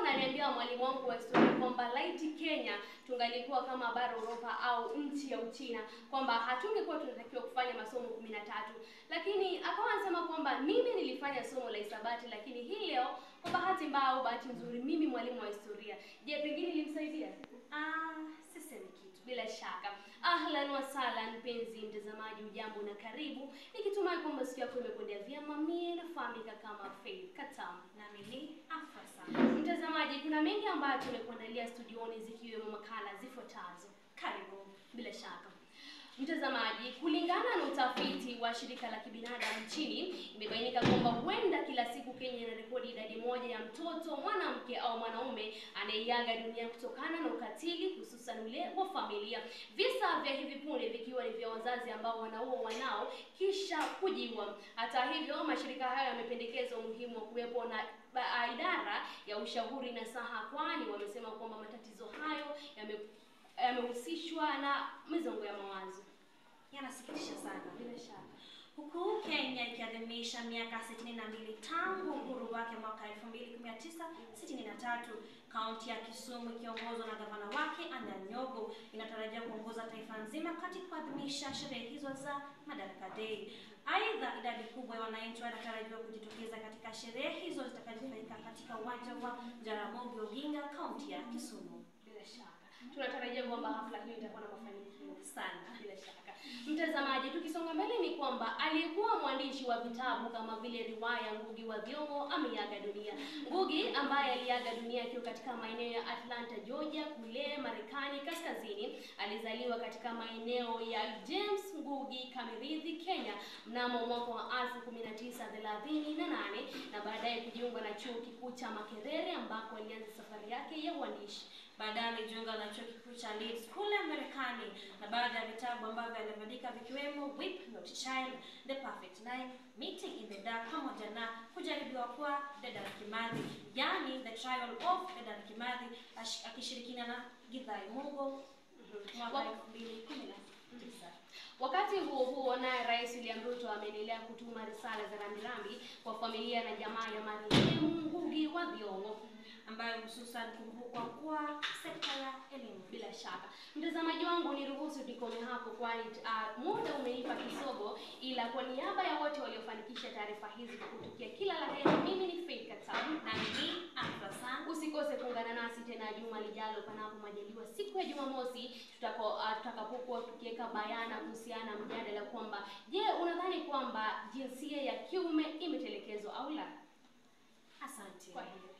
ananiambia mwalimu wangu wa historia kwamba laiti Kenya tungalikuwa kama bara Europa au nchi ya Uchina, kwamba hatungekuwa tunatakiwa kufanya masomo 13. Lakini akawa anasema kwamba mimi nilifanya somo la hisabati, lakini hii leo kwa bahati mbaya au bahati nzuri mimi mwalimu wa historia. Je, pengine ilimsaidia? Sisemi kitu. Bila shaka. Ahlan wa sahlan mpenzi mtazamaji, ujambo na karibu. Nikitumai kwamba siku yako imekwenda vyema. Mimi nafahamika kama Faith Katam na mimi Afasa. Mtazamaji, kuna mengi ambayo tumekuandalia studioni zikiwemo makala zifuatazo. Karibu. Bila shaka. Mtazamaji, kulingana na utafiti wa shirika la kibinadamu nchini, imebainika kwamba huenda kila siku Kenya inarekodi idadi moja ya mtoto, mwanamke au mwanaume anayeaga dunia kutokana na ukatili, hususan ule wa familia. Visa vya hivi punde vikiwa ni vya wazazi ambao wanaua wanao kisha kujiua. Hata hivyo, mashirika hayo yamependekeza umuhimu wa kuwepo na idara ya ushauri na saha, kwani wamesema kwamba matatizo hayo yamehusishwa na mizongo ya mawazo. Yanasikitisha sana. Bila shaka. Huku Kenya ikiadhimisha miaka 62 tangu uhuru wake mwaka 1963, kaunti ya Kisumu ikiongozwa na gavana wake Anyang' Nyong'o inatarajia kuongoza taifa nzima katika kuadhimisha sherehe hizo za Madaraka Day. Aidha, idadi kubwa ya wananchi wanatarajiwa kujitokeza katika sherehe hizo zitakazofanyika katika uwanja wa Jaramogi Oginga, kaunti ya Kisumu. Bila shaka. Tunatarajia kwamba hafla hiyo itakuwa na mafanikio sana. Bila shaka. Mtazamaji, tukisonga mbele ni kwamba aliyekuwa mwandishi wa vitabu kama vile riwaya Ngugi wa Thiong'o ameaga dunia. Ngugi ambaye aliaga dunia akiwa katika maeneo ya Atlanta, Georgia kule Marekani kaskazini, alizaliwa katika maeneo ya James Ngugi Kamirithi, Kenya mnamo mwaka wa 1938 na baadaye kujiunga na chuo kikuu cha Makerere ambako alianza safari yake ya uandishi. Baadaye alijiunga na chuo kikuu cha Leeds kule Marekani, na baada ya vitabu ambavyo aliandika vikiwemo Whip Not Child, The Perfect Nine, Meeting in the Dark pamoja na Kujaribiwa kwa Dedan Kimathi, yani The Trial of Dedan Kimathi, akishirikiana na Githae Mugo mwaka 2019. Wakati huo naye Rais William Ruto ameendelea kutuma risala za rambirambi kwa familia na jamaa ya marehemu Ngugi wa Thiong'o, ambayo hususan kumbukwa kwa sekta ya elimu. Bila shaka. Mtazamaji wangu, niruhusu nikome hapo kwani muda umeipa kisogo, ila kwa niaba ya wote waliofanikisha taarifa hizi kukutukia kila la heri, mimi ni Faith Katam na mimi Afasa. Usikose kuungana nasi tena juma lijalo panapo majaliwa siku ya Jumamosi, tutakapokuwa tukiweka bayana kuhusiana mjadala kwamba je, unadhani kwamba jinsia ya kiume imetelekezwa au la? Asante. Kwa hiyo